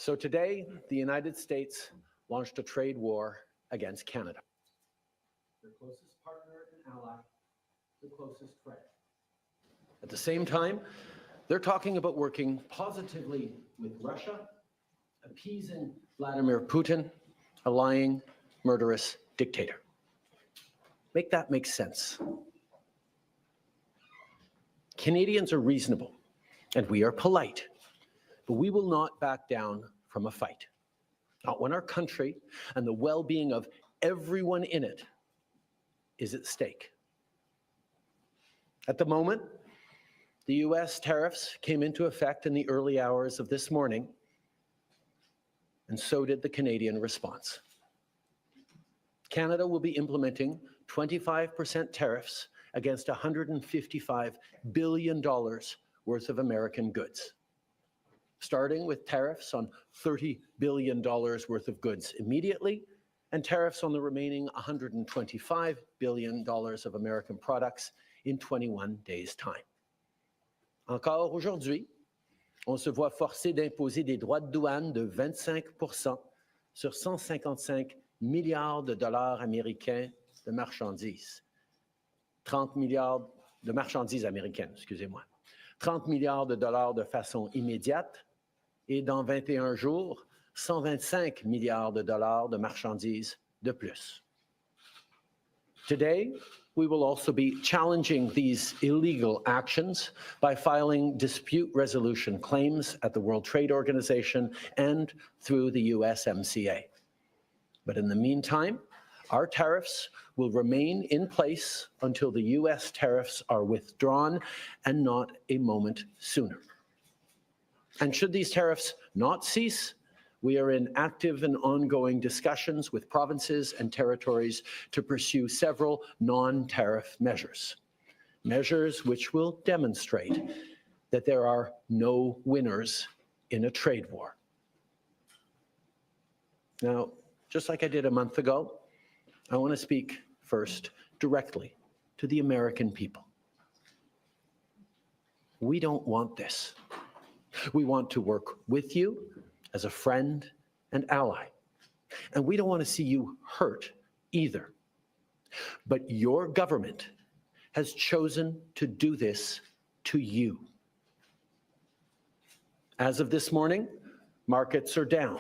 So today, the United States launched a trade war against Canada, their closest partner and ally, the closest friend. At the same time, they're talking about working positively with Russia, appeasing Vladimir Putin, a lying, murderous dictator. Make that make sense. Canadians are reasonable, and we are polite, but we will not back down from a fight. Not when our country and the well-being of everyone in it is at stake. At the moment, the US tariffs came into effect in the early hours of this morning, and so did the Canadian response. Canada will be implementing 25% tariffs against $155 billion worth of American goods, starting with tariffs on $30 billion worth of goods immediately, and tariffs on the remaining $125 billion of American products in 21 days' time. Encore aujourd'hui, on se voit forcé d'imposer des droits de douane de 25% sur 155 milliards de dollars américains de marchandises. 30 milliards de marchandises américaines, excusez-moi. 30 milliards de dollars de façon immédiate et dans 21 jours, 125 milliards de dollars de marchandises de plus. Today, we will also be challenging these illegal actions by filing dispute resolution claims at the World Trade Organization and through the USMCA. But in the meantime, our tariffs will remain in place until the US tariffs are withdrawn, and not a moment sooner. And should these tariffs not cease, we are in active and ongoing discussions with provinces and territories to pursue several non-tariff measures, measures which will demonstrate that there are no winners in a trade war. Now, just like I did a month ago, I want to speak first directly to the American people. We don't want this. We want to work with you as a friend and ally. And we don't want to see you hurt either. But your government has chosen to do this to you. As of this morning, markets are down,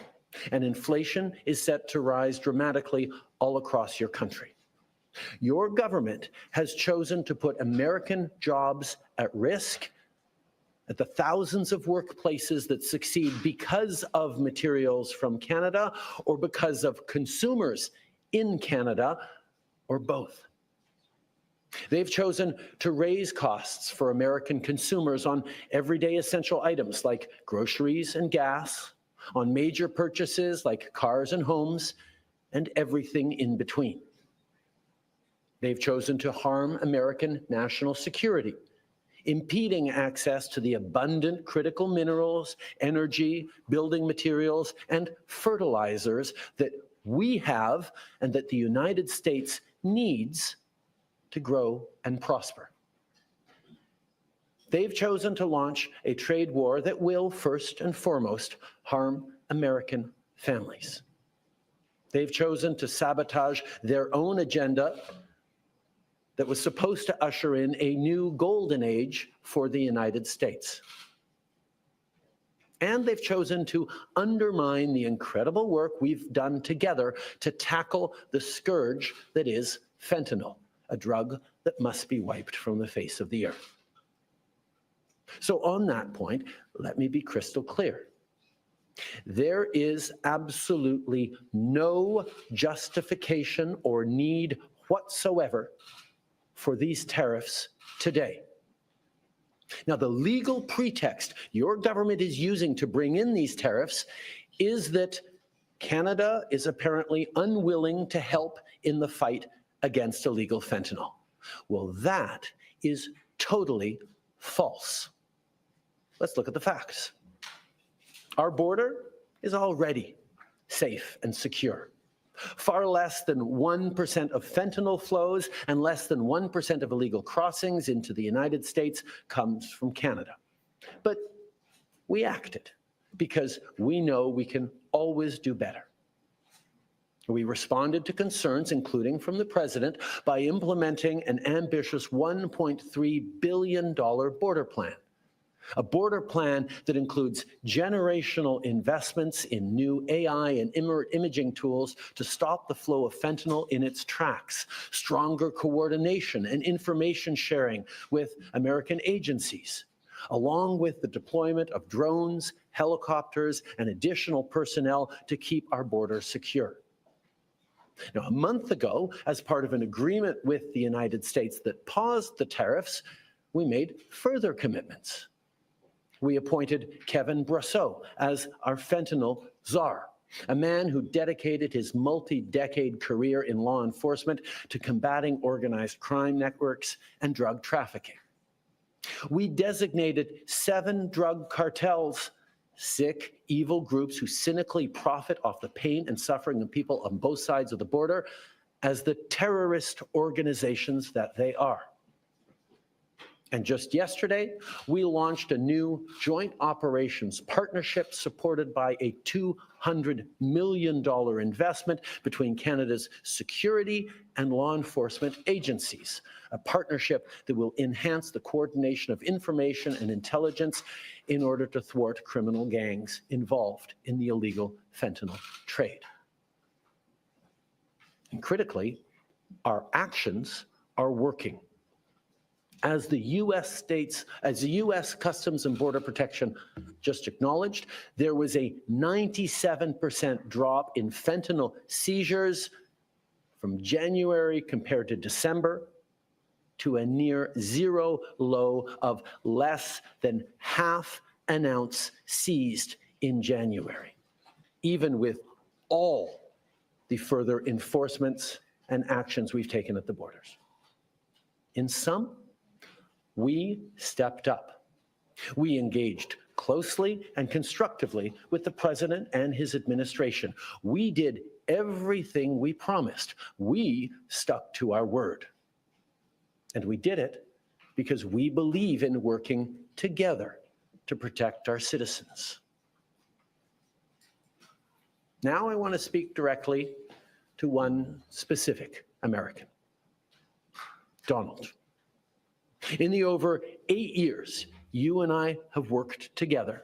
and inflation is set to rise dramatically all across your country. Your government has chosen to put American jobs at risk, at the thousands of workplaces that succeed because of materials from Canada or because of consumers in Canada, or both. They've chosen to raise costs for American consumers on everyday essential items like groceries and gas, on major purchases like cars and homes, and everything in between. They've chosen to harm American national security, impeding access to the abundant critical minerals, energy, building materials, and fertilizers that we have and that the United States needs to grow and prosper. They've chosen to launch a trade war that will, first and foremost, harm American families. They've chosen to sabotage their own agenda that was supposed to usher in a new golden age for the United States. And they've chosen to undermine the incredible work we've done together to tackle the scourge that is fentanyl, a drug that must be wiped from the face of the earth. So on that point, let me be crystal clear. There is absolutely no justification or need whatsoever for these tariffs today. Now, the legal pretext your government is using to bring in these tariffs is that Canada is apparently unwilling to help in the fight against illegal fentanyl. Well, that is totally false. Let's look at the facts. Our border is already safe and secure. Far less than 1% of fentanyl flows and less than 1% of illegal crossings into the United States comes from Canada. But we acted because we know we can always do better. We responded to concerns, including from the President, by implementing an ambitious $1.3 billion border plan. A border plan that includes generational investments in new AI and imaging tools to stop the flow of fentanyl in its tracks, stronger coordination and information sharing with American agencies, along with the deployment of drones, helicopters, and additional personnel to keep our border secure. Now, a month ago, as part of an agreement with the United States that paused the tariffs, we made further commitments. We appointed Kevin Brosseau as our fentanyl czar, a man who dedicated his multi-decade career in law enforcement to combating organized crime networks and drug trafficking. We designated 7 drug cartels, sick, evil groups who cynically profit off the pain and suffering of people on both sides of the border, as the terrorist organizations that they are. And just yesterday, we launched a new joint operations partnership supported by a $200 million investment between Canada's security and law enforcement agencies, a partnership that will enhance the coordination of information and intelligence in order to thwart criminal gangs involved in the illegal fentanyl trade. And critically, our actions are working. As the U.S. Customs and Border Protection just acknowledged, there was a 97% drop in fentanyl seizures from January compared to December, to a near zero low of less than half an ounce seized in January, even with all the further enforcements and actions we've taken at the borders. In sum, we stepped up. We engaged closely and constructively with the President and his administration. We did everything we promised. We stuck to our word. And we did it because we believe in working together to protect our citizens. Now I want to speak directly to one specific American, Donald. In the over 8 years you and I have worked together,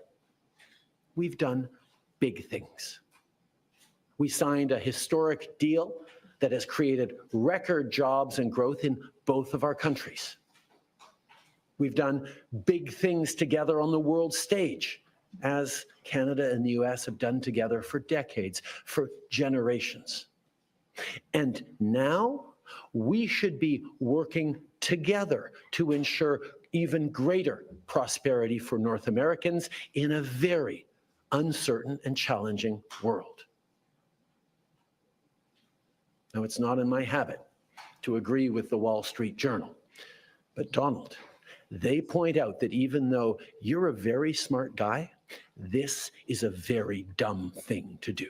we've done big things. We signed a historic deal that has created record jobs and growth in both of our countries. We've done big things together on the world stage, as Canada and the US have done together for decades, for generations. And now we should be working together to ensure even greater prosperity for North Americans in a very uncertain and challenging world. Now, it's not in my habit to agree with the Wall Street Journal, but Donald, they point out that even though you're a very smart guy, this is a very dumb thing to do.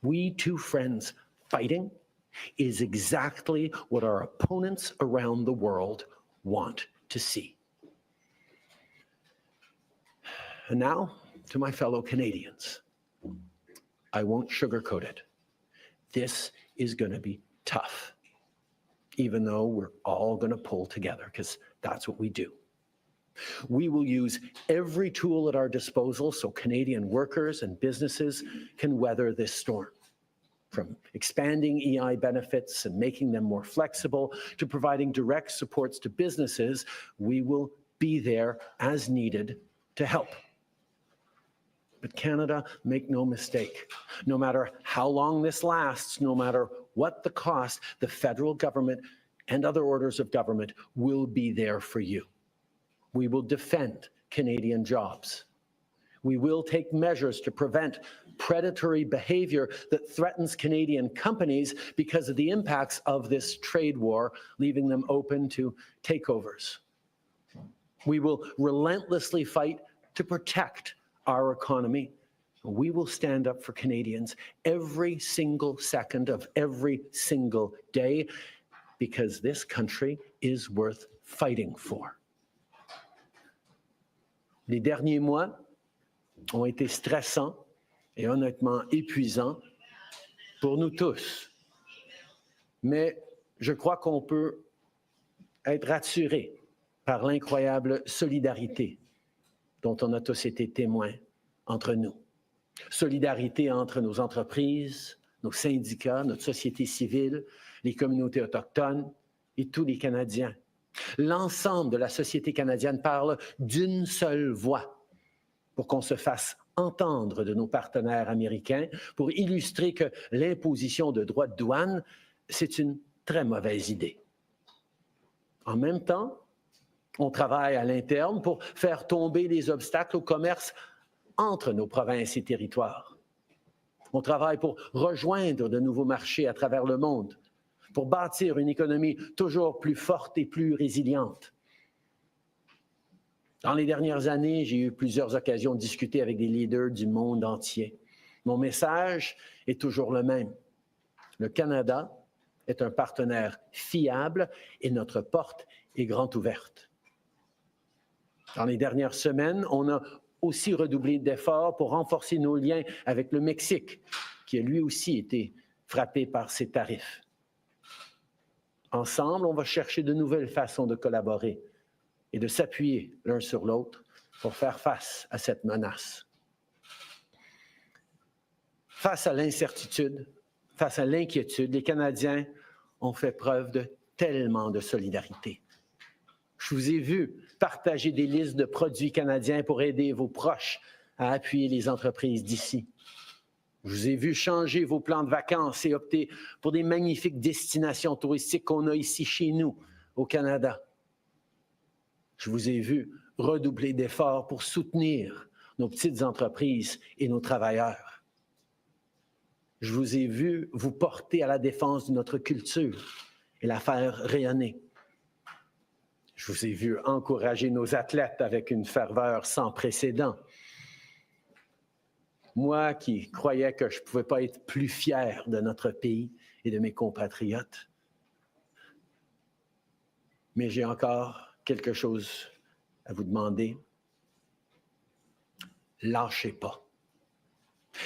We two friends fighting is exactly what our opponents around the world want to see. And now, to my fellow Canadians, I won't sugarcoat it. This is going to be tough, even though we're all going to pull together, because that's what we do. We will use every tool at our disposal so Canadian workers and businesses can weather this storm. From expanding EI benefits and making them more flexible to providing direct supports to businesses, we will be there as needed to help. But Canada, make no mistake, no matter how long this lasts, no matter what the cost, the federal government and other orders of government will be there for you. We will defend Canadian jobs. We will take measures to prevent predatory behavior that threatens Canadian companies because of the impacts of this trade war, leaving them open to takeovers. We will relentlessly fight to protect our economy. We will stand up for Canadians every single second of every single day because this country is worth fighting for. Les derniers mois ont été stressants et honnêtement épuisants pour nous tous. Mais je crois qu'on peut être rassuré par l'incroyable solidarité dont on a tous été témoins entre nous. Solidarité entre nos entreprises, nos syndicats, notre société civile, les communautés autochtones et tous les Canadiens. L'ensemble de la société canadienne parle d'une seule voix pour qu'on se fasse entendre de nos partenaires américains pour illustrer que l'imposition de droits de douane, c'est une très mauvaise idée. En même temps, on travaille à l'interne pour faire tomber les obstacles au commerce entre nos provinces et territoires. On travaille pour rejoindre de nouveaux marchés à travers le monde, pour bâtir une économie toujours plus forte et plus résiliente. Dans les dernières années, j'ai eu plusieurs occasions de discuter avec des leaders du monde entier. Mon message est toujours le même. Le Canada est un partenaire fiable et notre porte est grande ouverte. Dans les dernières semaines, on a aussi redoublé d'efforts pour renforcer nos liens avec le Mexique, qui a lui aussi été frappé par ces tarifs. Ensemble, on va chercher de nouvelles façons de collaborer et de s'appuyer l'un sur l'autre pour faire face à cette menace. Face à l'incertitude, face à l'inquiétude, les Canadiens ont fait preuve de tellement de solidarité. Je vous ai vu partager des listes de produits canadiens pour aider vos proches à appuyer les entreprises d'ici. Je vous ai vu changer vos plans de vacances et opter pour des magnifiques destinations touristiques qu'on a ici chez nous, au Canada. Je vous ai vu redoubler d'efforts pour soutenir nos petites entreprises et nos travailleurs. Je vous ai vu vous porter à la défense de notre culture et la faire rayonner. Je vous ai vu encourager nos athlètes avec une ferveur sans précédent. Moi qui croyais que je ne pouvais pas être plus fier de notre pays et de mes compatriotes. Mais j'ai encore quelque chose à vous demander. Lâchez pas.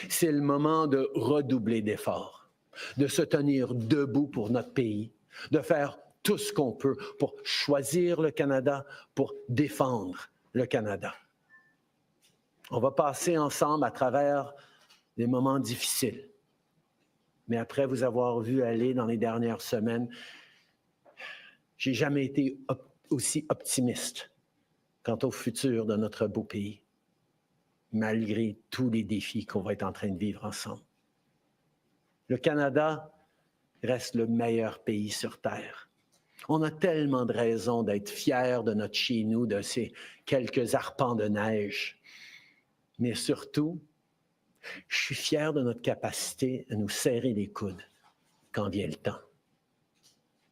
C'est le moment de redoubler d'efforts, de se tenir debout pour notre pays, de faire tout ce qu'on peut pour choisir le Canada, pour défendre le Canada. On va passer ensemble à travers des moments difficiles. Mais après vous avoir vu aller dans les dernières semaines, je n'ai jamais été aussi optimiste quant au futur de notre beau pays, malgré tous les défis qu'on va être en train de vivre ensemble. Le Canada reste le meilleur pays sur Terre. On a tellement de raisons d'être fiers de notre chez nous, de ces quelques arpents de neige. Mais surtout, je suis fier de notre capacité à nous serrer les coudes quand vient le temps.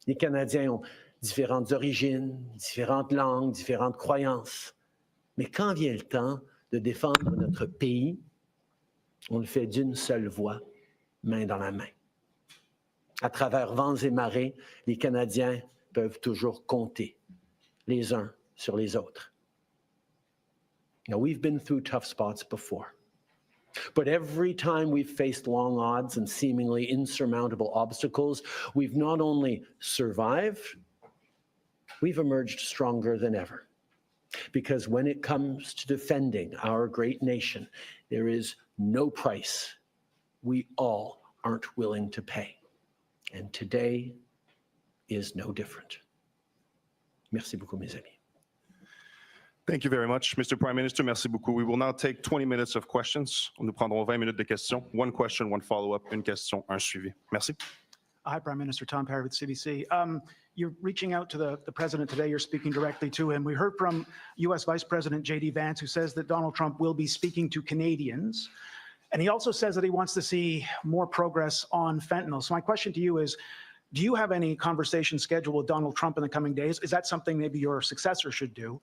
Les Canadiens ont différentes origines, différentes langues, différentes croyances. Mais quand vient le temps de défendre notre pays, on le fait d'une seule voix, main dans la main. À travers vents et marées, les Canadiens peuvent toujours compter les uns sur les autres. Now, we've been through tough spots before. But every time we've faced long odds and seemingly insurmountable obstacles, we've not only survived, we've emerged stronger than ever. Because when it comes to defending our great nation, there is no price we all aren't willing to pay. And today is no different. Merci beaucoup, mes amis. Thank you very much, Mr. Prime Minister. Merci beaucoup. We will now take 20 minutes of questions. Nous prendrons 20 minutes de questions. One question, one follow-up, une question, un suivi. Merci. Hi, Prime Minister. Tom Perry with CBC. You're reaching out to the president today. You're speaking directly to him. We heard from U.S. Vice President J.D. Vance, who says that Donald Trump will be speaking to Canadians. And he also says that he wants to see more progress on fentanyl. So my question to you is, do you have any conversation scheduled with Donald Trump in the coming days? Is that something maybe your successor should do?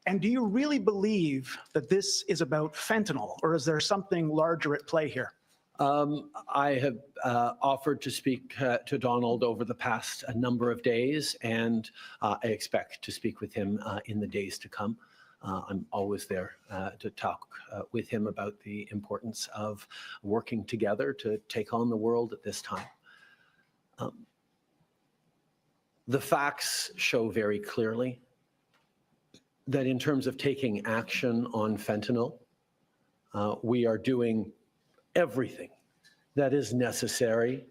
And do you really believe that this is about fentanyl, or is there something larger at play here? I have offered to speak to Donald over the past number of days, and I expect to speak with him in the days to come. I'm always there to talk with him about the importance of working together to take on the world at this time. The facts show very clearly that in terms of taking action on fentanyl, we are doing everything that is necessary,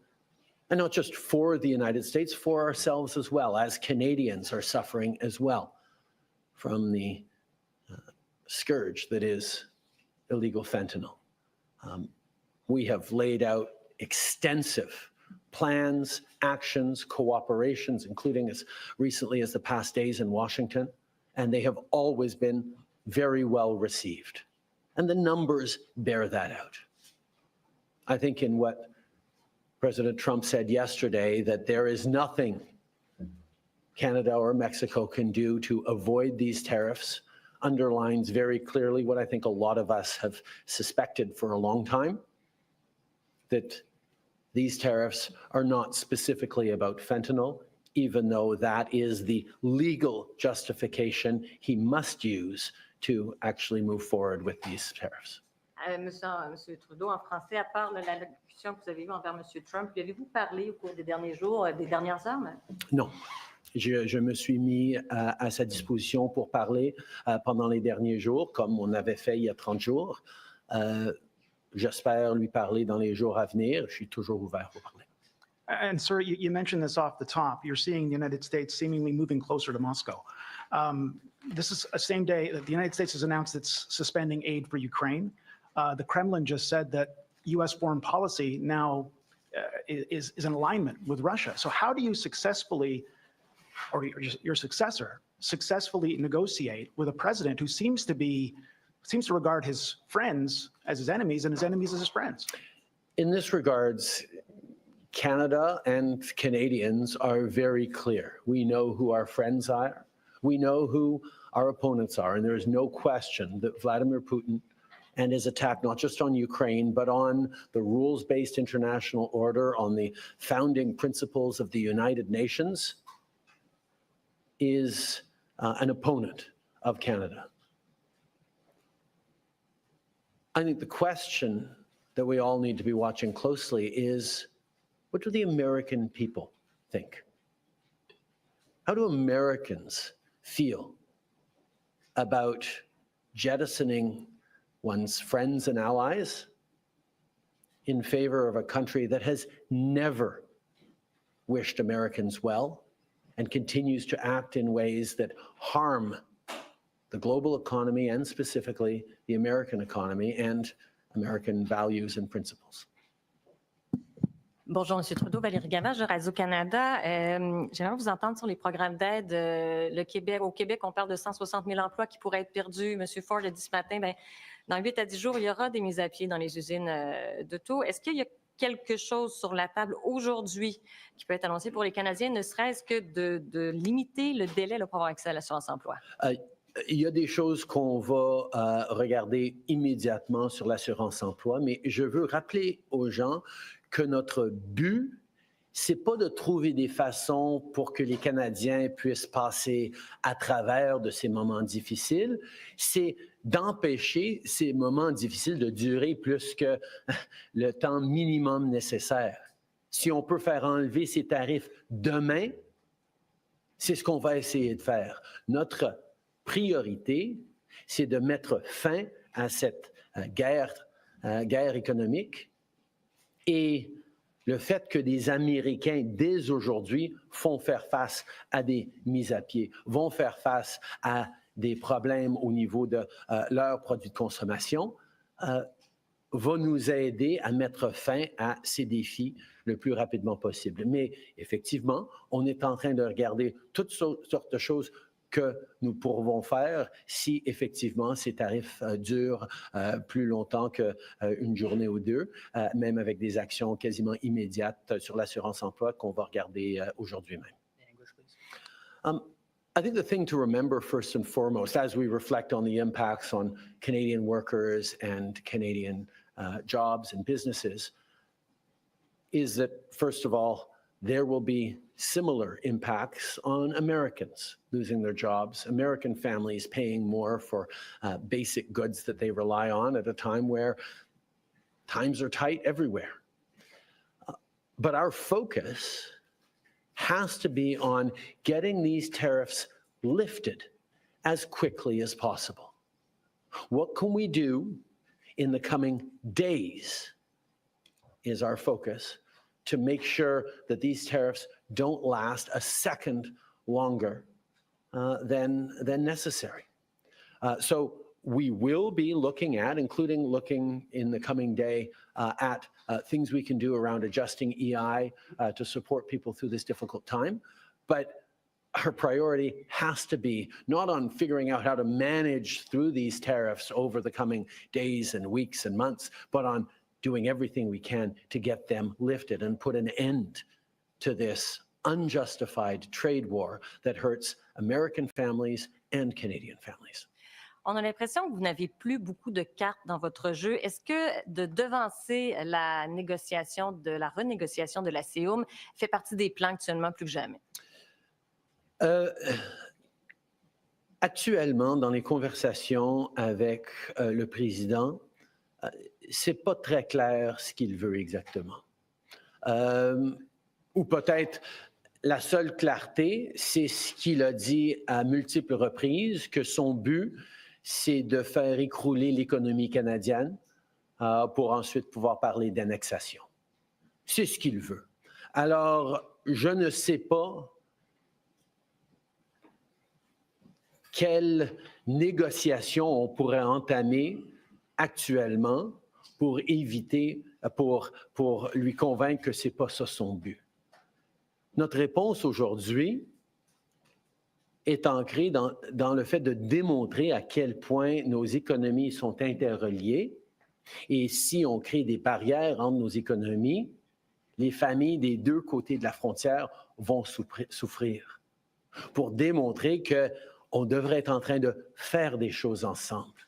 and not just for the United States, for ourselves as well, as Canadians are suffering as well from the scourge that is illegal fentanyl. We have laid out extensive plans, actions, cooperations, including as recently as the past days in Washington, and they have always been very well received. And the numbers bear that out. I think in what President Trump said yesterday, that there is nothing Canada or Mexico can do to avoid these tariffs, underlines very clearly what I think a lot of us have suspected for a long time, that these tariffs are not specifically about fentanyl, even though that is the legal justification he must use to actually move forward with these tariffs. Monsieur Trudeau, en français, à part l'allocution que vous avez eue envers Monsieur Trump, lui avez-vous parlé au cours des derniers jours, des dernières heures? Non. Je me suis mis à sa disposition pour parler pendant les derniers jours, comme on avait fait il y a 30 jours. J'espère lui parler dans les jours à venir. Je suis toujours ouvert pour parler. And sir, you mentioned this off the top. You're seeing the United States seemingly moving closer to Moscow. This is a same day that the United States has announced it's suspending aid for Ukraine. The Kremlin just said that U.S. foreign policy now is in alignment with Russia. So how do you successfully, or your successor, successfully negotiate with a president who seems to regard his friends as his enemies and his enemies as his friends? In this regards, Canada and Canadians are very clear. We know who our friends are. We know who our opponents are. And there is no question that Vladimir Putin and his attack, not just on Ukraine, but on the rules-based international order, on the founding principles of the United Nations, is an opponent of Canada. I think the question that we all need to be watching closely is, what do the American people think? How do Americans feel about jettisoning one's friends and allies in favor of a country that has never wished Americans well and continues to act in ways that harm the global economy and specifically the American economy and American values and principles? Bonjour, M. Trudeau, Valérie Gavage de Radio-Canada. J'aimerais vous entendre sur les programmes d'aide. Au Québec, on parle de 160 000 emplois qui pourraient être perdus. M. Ford a dit ce matin, dans 8 à 10 jours, il y aura des mises à pied dans les usines d'auto. Est-ce qu'il y a quelque chose sur la table aujourd'hui qui peut être annoncé pour les Canadiens, ne serait-ce que de limiter le délai pour avoir accès à l'assurance-emploi? Il y a des choses qu'on va regarder immédiatement sur l'assurance-emploi, mais je veux rappeler aux gens que notre but, c'est pas de trouver des façons pour que les Canadiens puissent passer à travers de ces moments difficiles, c'est d'empêcher ces moments difficiles de durer plus que le temps minimum nécessaire. Si on peut faire enlever ces tarifs demain, c'est ce qu'on va essayer de faire. Notre priorité, c'est de mettre fin à cette guerre économique et le fait que des Américains, dès aujourd'hui, font faire face à des mises à pied, vont faire face à des problèmes au niveau de leurs produits de consommation, va nous aider à mettre fin à ces défis le plus rapidement possible. Mais effectivement, on est en train de regarder toutes sortes de choses que nous pourrons faire si effectivement ces tarifs durent plus longtemps qu'une journée ou deux, même avec des actions quasiment immédiates sur l'assurance-emploi qu'on va regarder aujourd'hui même. I think the thing to remember first and foremost as we reflect on the impacts on Canadian workers and Canadian jobs and businesses is that, first of all, there will be similar impacts on Americans losing their jobs, American families paying more for basic goods that they rely on at a time where times are tight everywhere. But our focus has to be on getting these tariffs lifted as quickly as possible. What can we do in the coming days is our focus to make sure that these tariffs don't last a second longer than necessary. So we will be looking at, including looking in the coming day at things we can do around adjusting EI to support people through this difficult time. But our priority has to be not on figuring out how to manage through these tariffs over the coming days and weeks and months, but on doing everything we can to get them lifted and put an end to this unjustified trade war that hurts American families and Canadian families. On a l'impression que vous n'avez plus beaucoup de cartes dans votre jeu. Est-ce que de devancer la renégociation de la CEUM fait partie des plans actuellement plus que jamais? Actuellement, dans les conversations avec le président, c'est pas très clair ce qu'il veut exactement. Ou peut-être la seule clarté, c'est ce qu'il a dit à multiples reprises, que son but, c'est de faire écrouler l'économie canadienne pour ensuite pouvoir parler d'annexation. C'est ce qu'il veut. Alors, je ne sais pas quelle négociation on pourrait entamer actuellement pour éviter, pour lui convaincre que ce n'est pas ça son but. Notre réponse aujourd'hui est ancrée dans le fait de démontrer à quel point nos économies sont interreliées. Et si on crée des barrières entre nos économies, les familles des deux côtés de la frontière vont souffrir. Pour démontrer qu'on devrait être en train de faire des choses ensemble.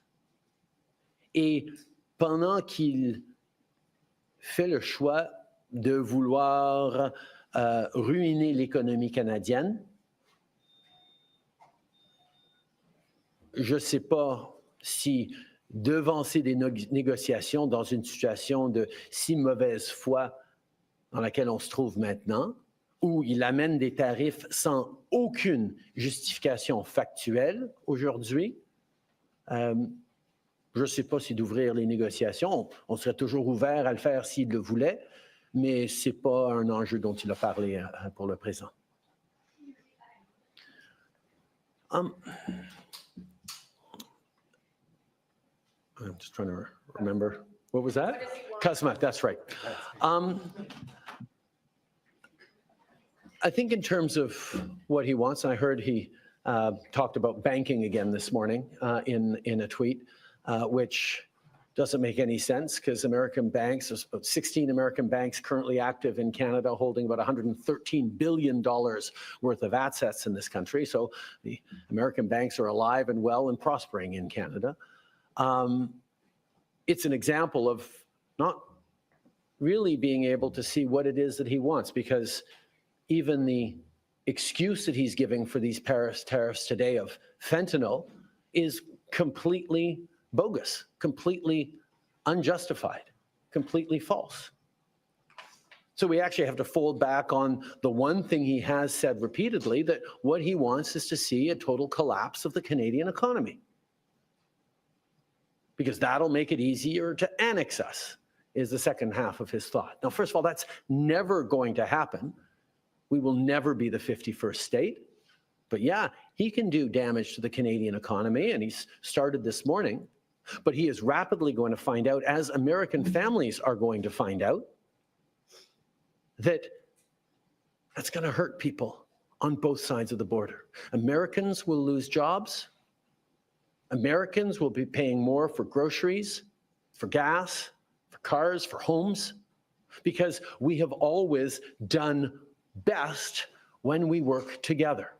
Et pendant qu'il fait le choix de vouloir ruiner l'économie canadienne, je ne sais pas si devancer des négociations dans une situation de si mauvaise foi dans laquelle on se trouve maintenant, où il amène des tarifs sans aucune justification factuelle aujourd'hui, je ne sais pas si d'ouvrir les négociations, on serait toujours ouvert à le faire s'il le voulait, mais ce n'est pas un enjeu dont il a parlé pour le présent. I'm just trying to remember. What was that? CUSMA, that's right. I think in terms of what he wants, and I heard he talked about banking again this morning in a tweet, which doesn't make any sense because American banks, there's about 16 American banks currently active in Canada holding about $113 billion worth of assets in this country. So the American banks are alive and well and prospering in Canada. It's an example of not really being able to see what it is that he wants, because even the excuse that he's giving for these Paris tariffs today of fentanyl is completely bogus, completely unjustified, completely false. So we actually have to fold back on the one thing he has said repeatedly, that what he wants is to see a total collapse of the Canadian economy. Because that'll make it easier to annex us, is the second half of his thought. Now, first of all, that's never going to happen. We will never be the 51st state. But yeah, he can do damage to the Canadian economy, and he's started this morning. But he is rapidly going to find out, as American families are going to find out, that that's going to hurt people on both sides of the border. Americans will lose jobs. Americans will be paying more for groceries, for gas, for cars, for homes, because we have always done best when we work together.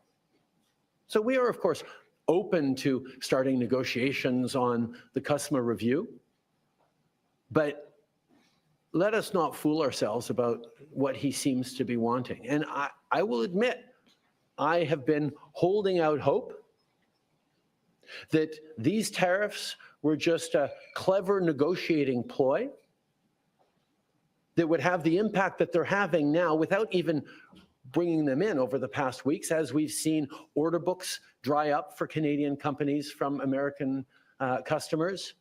So we are, of course, open to starting negotiations on the customer review, but let us not fool ourselves about what he seems to be wanting. And I will admit, I have been holding out hope that these tariffs were just a clever negotiating ploy that would have the impact that they're having now without even bringing them in over the past weeks, as we've seen order books dry up for Canadian companies from American customers,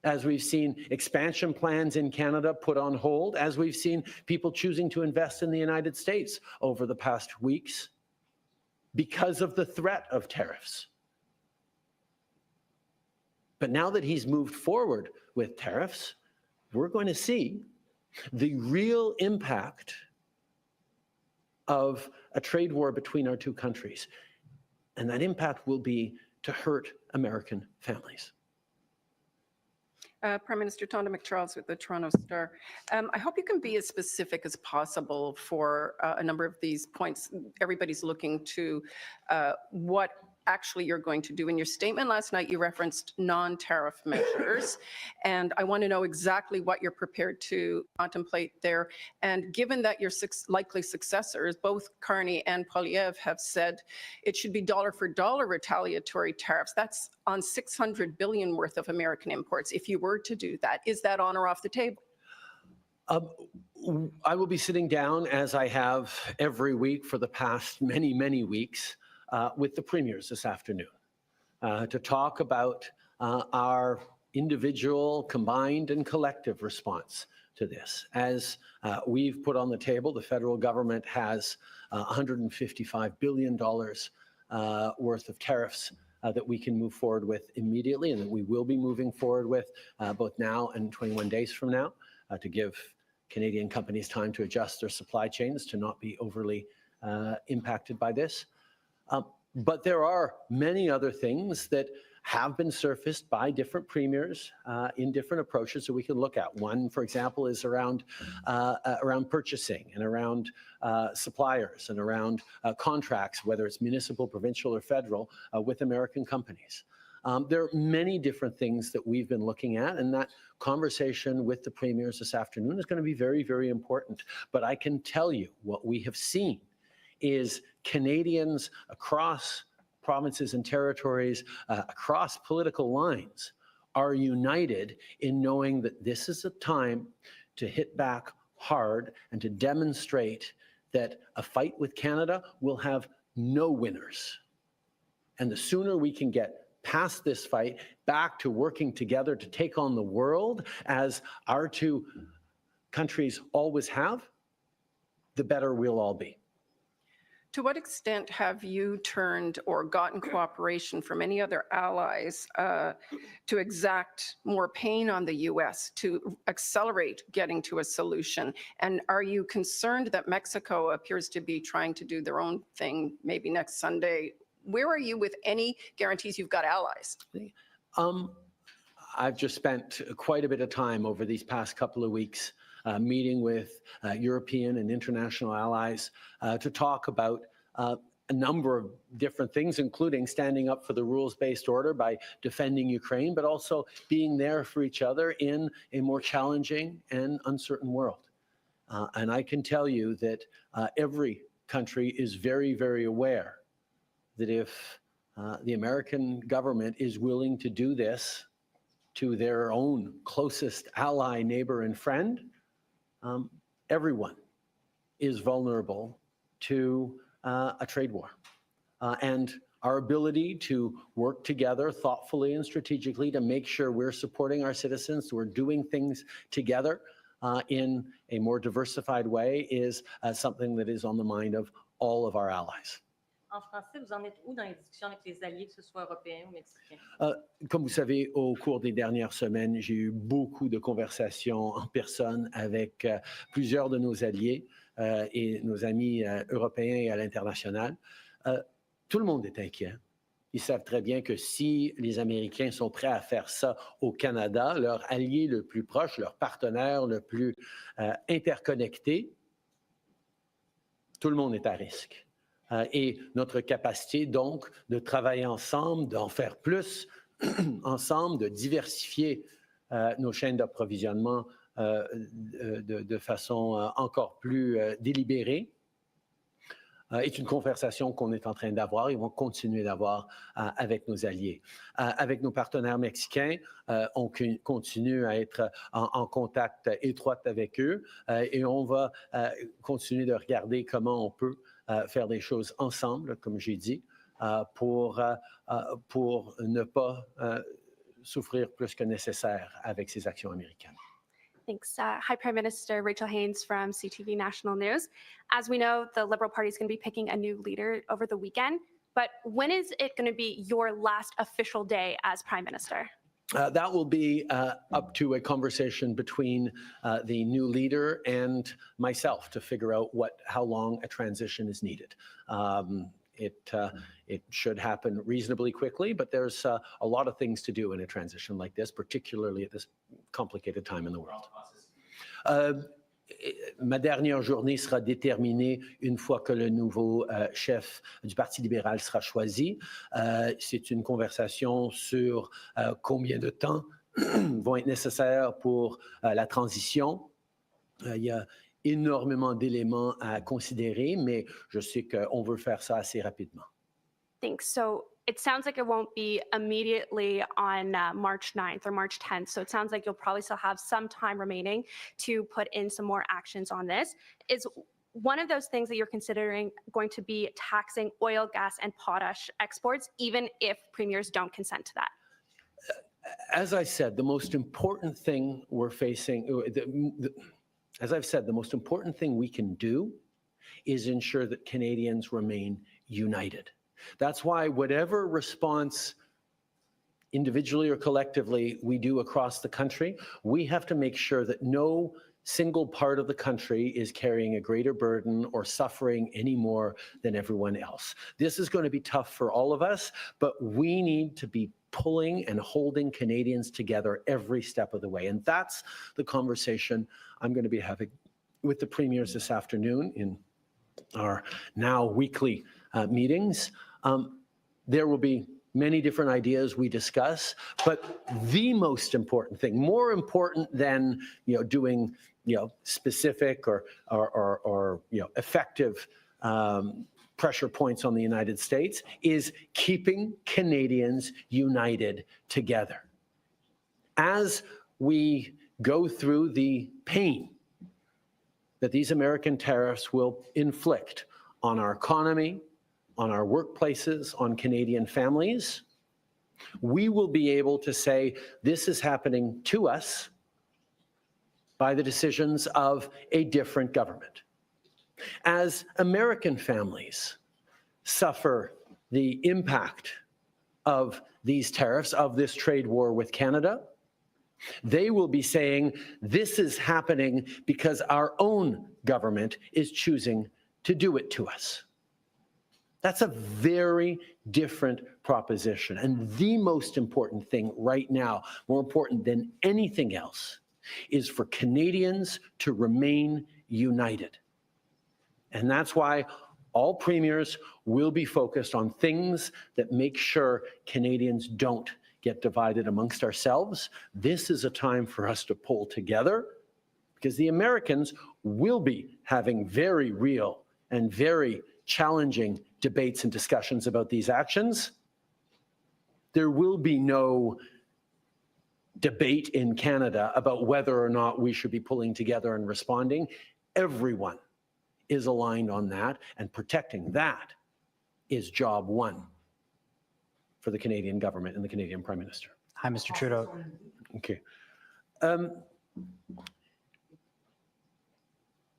as we've seen expansion plans in Canada put on hold, as we've seen people choosing to invest in the United States over the past weeks because of the threat of tariffs. But now that he's moved forward with tariffs, we're going to see the real impact of a trade war between our two countries. And that impact will be to hurt American families. Prime Minister Tonda McCharles with the Toronto Star. I hope you can be as specific as possible for a number of these points. Everybody's looking to what actually you're going to do. In your statement last night, you referenced non-tariff measures, and I want to know exactly what you're prepared to contemplate there. And given that your likely successors, both Carney and Poilievre, have said it should be dollar for dollar retaliatory tariffs, that's on $600 billion worth of American imports. If you were to do that, is that on or off the table? I will be sitting down, as I have every week for the past many, many weeks, with the premiers this afternoon to talk about our individual, combined and collective response to this. As we've put on the table, the federal government has $155 billion worth of tariffs that we can move forward with immediately, and that we will be moving forward with both now and 21 days from now to give Canadian companies time to adjust their supply chains to not be overly impacted by this. But there are many other things that have been surfaced by different premiers in different approaches that we can look at. One, for example, is around purchasing and around suppliers and around contracts, whether it's municipal, provincial, or federal, with American companies. There are many different things that we've been looking at, and that conversation with the premiers this afternoon is going to be very, very important. But I can tell you what we have seen is Canadians across provinces and territories, across political lines, are united in knowing that this is a time to hit back hard and to demonstrate that a fight with Canada will have no winners. And the sooner we can get past this fight, back to working together to take on the world as our two countries always have, the better we'll all be. To what extent have you turned or gotten cooperation from any other allies to exact more pain on the U.S. to accelerate getting to a solution? And are you concerned that Mexico appears to be trying to do their own thing maybe next Sunday? Where are you with any guarantees you've got allies? I've just spent quite a bit of time over these past couple of weeks meeting with European and international allies to talk about a number of different things, including standing up for the rules-based order by defending Ukraine, but also being there for each other in a more challenging and uncertain world. And I can tell you that every country is very, very aware that if the American government is willing to do this to their own closest ally, neighbor, and friend, everyone is vulnerable to a trade war. And our ability to work together thoughtfully and strategically to make sure we're supporting our citizens, we're doing things together in a more diversified way is something that is on the mind of all of our allies. En français, vous en êtes où dans les discussions avec les alliés, que ce soit européens ou mexicains? Comme vous savez, au cours des dernières semaines, j'ai eu beaucoup de conversations en personne avec plusieurs de nos alliés et nos amis européens et à l'international. Tout le monde est inquiet. Ils savent très bien que si les Américains sont prêts à faire ça au Canada, leur allié le plus proche, leur partenaire le plus interconnecté, tout le monde est à risque. Et notre capacité, donc, de travailler ensemble, d'en faire plus ensemble, de diversifier nos chaînes d'approvisionnement de façon encore plus délibérée, est une conversation qu'on est en train d'avoir et on va continuer d'avoir avec nos alliés. Avec nos partenaires mexicains, on continue à être en contact étroit avec eux et on va continuer de regarder comment on peut faire des choses ensemble, comme j'ai dit, pour ne pas souffrir plus que nécessaire avec ces actions américaines. Thanks. Hi, Prime Minister. Rachel Haynes from CTV National News. As we know, the Liberal Party is going to be picking a new leader over the weekend. But when is it going to be your last official day as Prime Minister? That will be up to a conversation between the new leader and myself to figure out how long a transition is needed. It should happen reasonably quickly, but there's a lot of things to do in a transition like this, particularly at this complicated time in the world. Ma dernière journée sera déterminée une fois que le nouveau chef du Parti libéral sera choisi. C'est une conversation sur combien de temps vont être nécessaires pour la transition. Il y a énormément d'éléments à considérer, mais je sais qu'on veut faire ça assez rapidement. Thanks. So it sounds like it won't be immediately on March 9th or March 10th. So it sounds like you'll probably still have some time remaining to put in some more actions on this. Is one of those things that you're considering going to be taxing oil, gas, and potash exports, even if premiers don't consent to that? As I said, the most important thing we're facing, as I've said, the most important thing we can do is ensure that Canadians remain united. That's why whatever response, individually or collectively, we do across the country, we have to make sure that no single part of the country is carrying a greater burden or suffering any more than everyone else. This is going to be tough for all of us, but we need to be pulling and holding Canadians together every step of the way. And that's the conversation I'm going to be having with the premiers this afternoon in our now weekly meetings. There will be many different ideas we discuss, but the most important thing, more important than doing specific or effective pressure points on the United States, is keeping Canadians united together. As we go through the pain that these American tariffs will inflict on our economy, on our workplaces, on Canadian families, we will be able to say this is happening to us by the decisions of a different government. As American families suffer the impact of these tariffs, of this trade war with Canada, they will be saying this is happening because our own government is choosing to do it to us. That's a very different proposition. And the most important thing right now, more important than anything else, is for Canadians to remain united. And that's why all premiers will be focused on things that make sure Canadians don't get divided amongst ourselves. This is a time for us to pull together because the Americans will be having very real and very challenging debates and discussions about these actions. There will be no debate in Canada about whether or not we should be pulling together and responding. Everyone is aligned on that, and protecting that is job one for the Canadian government and the Canadian Prime Minister. Hi, Mr. Trudeau. OK.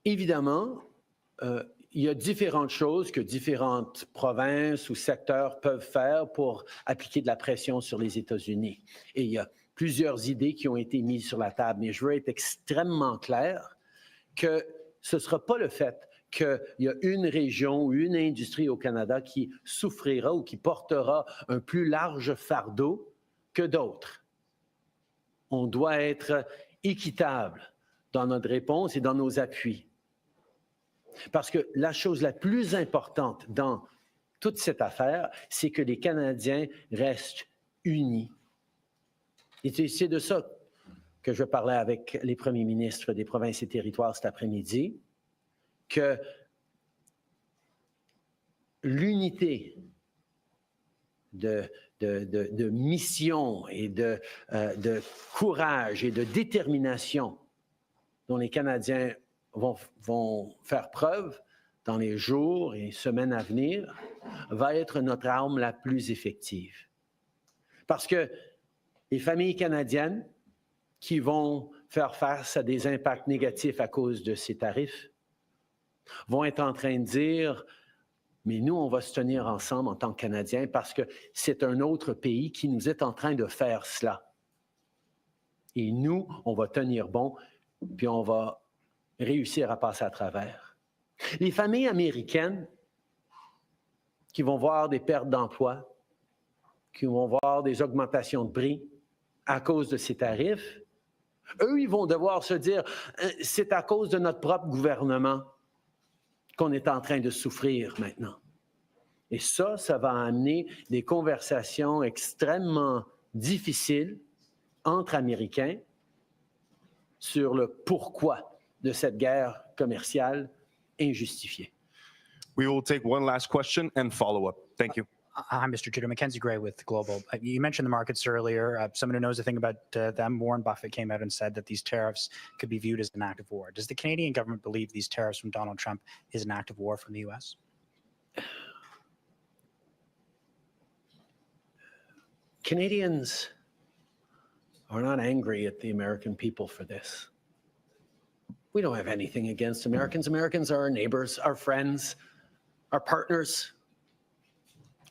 Évidemment, il y a différentes choses que différentes provinces ou secteurs peuvent faire pour appliquer de la pression sur les États-Unis. Et il y a plusieurs idées qui ont été mises sur la table, mais je veux être extrêmement clair que ce ne sera pas le fait qu'il y a une région ou une industrie au Canada qui souffrira ou qui portera un plus large fardeau que d'autres. On doit être équitable dans notre réponse et dans nos appuis. Parce que la chose la plus importante dans toute cette affaire, c'est que les Canadiens restent unis. Et c'est de ça que je parlais avec les premiers ministres des provinces et territoires cet après-midi, que l'unité de mission et de courage et de détermination dont les Canadiens vont faire preuve dans les jours et semaines à venir va être notre arme la plus effective. Parce que les familles canadiennes qui vont faire face à des impacts négatifs à cause de ces tarifs vont être en train de dire « Mais nous, on va se tenir ensemble en tant que Canadiens parce que c'est un autre pays qui nous est en train de faire cela. Et nous, on va tenir bon, puis on va réussir à passer à travers. » Les familles américaines qui vont voir des pertes d'emploi, qui vont voir des augmentations de prix à cause de ces tarifs, eux, ils vont devoir se dire « C'est à cause de notre propre gouvernement qu'on est en train de souffrir maintenant. » Et ça va amener des conversations extrêmement difficiles entre Américains sur le pourquoi de cette guerre commerciale injustifiée. We will take one last question and follow up. Thank you. Hi, Mr. Trudeau. Mackenzie Gray with Global. You mentioned the markets earlier. Someone who knows a thing about them, Warren Buffett, came out and said that these tariffs could be viewed as an act of war. Does the Canadian government believe these tariffs from Donald Trump is an act of war from the U.S.? Canadians are not angry at the American people for this. We don't have anything against Americans. Americans are our neighbors, our friends, our partners.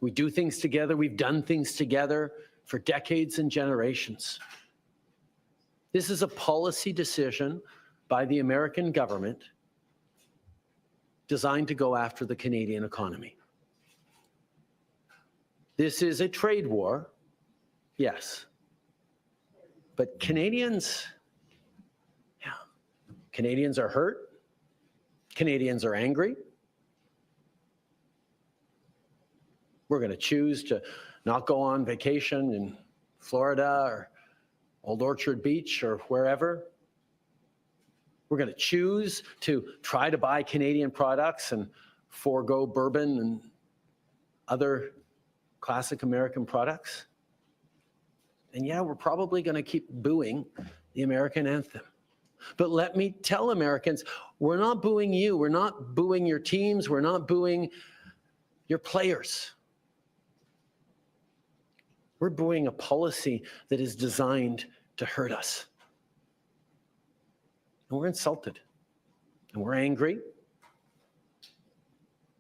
We do things together. We've done things together for decades and generations. This is a policy decision by the American government designed to go after the Canadian economy. This is a trade war, yes. But Canadians are hurt. Canadians are angry. We're going to choose to not go on vacation in Florida or Old Orchard Beach or wherever. We're going to choose to try to buy Canadian products and forego bourbon and other classic American products. And yeah, we're probably going to keep booing the American anthem. But let me tell Americans, we're not booing you. We're not booing your teams. We're not booing your players. We're booing a policy that is designed to hurt us. And we're insulted. And we're angry.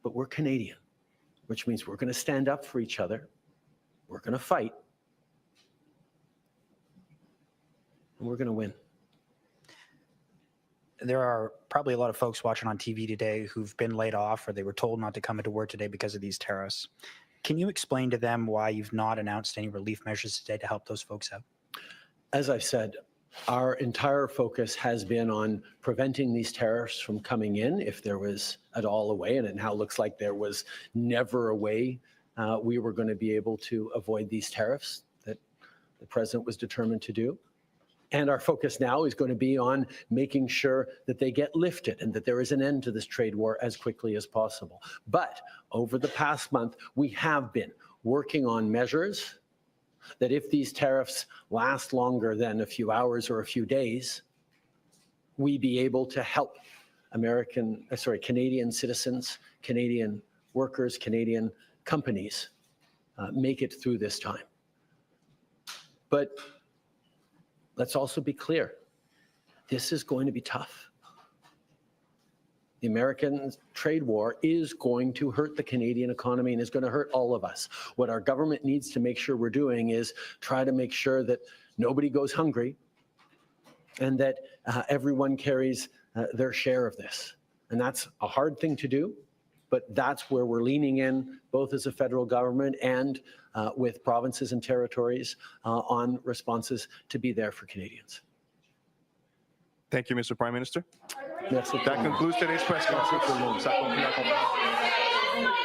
But we're Canadian, which means we're going to stand up for each other. We're going to fight. And we're going to win. There are probably a lot of folks watching on TV today who've been laid off or they were told not to come into work today because of these tariffs. Can you explain to them why you've not announced any relief measures today to help those folks out? As I've said, our entire focus has been on preventing these tariffs from coming in, if there was at all a way, and it now looks like there was never a way we were going to be able to avoid these tariffs that the president was determined to do. And our focus now is going to be on making sure that they get lifted and that there is an end to this trade war as quickly as possible. But over the past month, we have been working on measures that if these tariffs last longer than a few hours or a few days, we be able to help Canadian citizens, Canadian workers, Canadian companies make it through this time. But let's also be clear, this is going to be tough. The American trade war is going to hurt the Canadian economy and is going to hurt all of us. What our government needs to make sure we're doing is try to make sure that nobody goes hungry and that everyone carries their share of this. And that's a hard thing to do, but that's where we're leaning in, both as a federal government and with provinces and territories on responses to be there for Canadians. Thank you, Mr. Prime Minister. Merci. That concludes today's press conference. Ça conclut la conférence.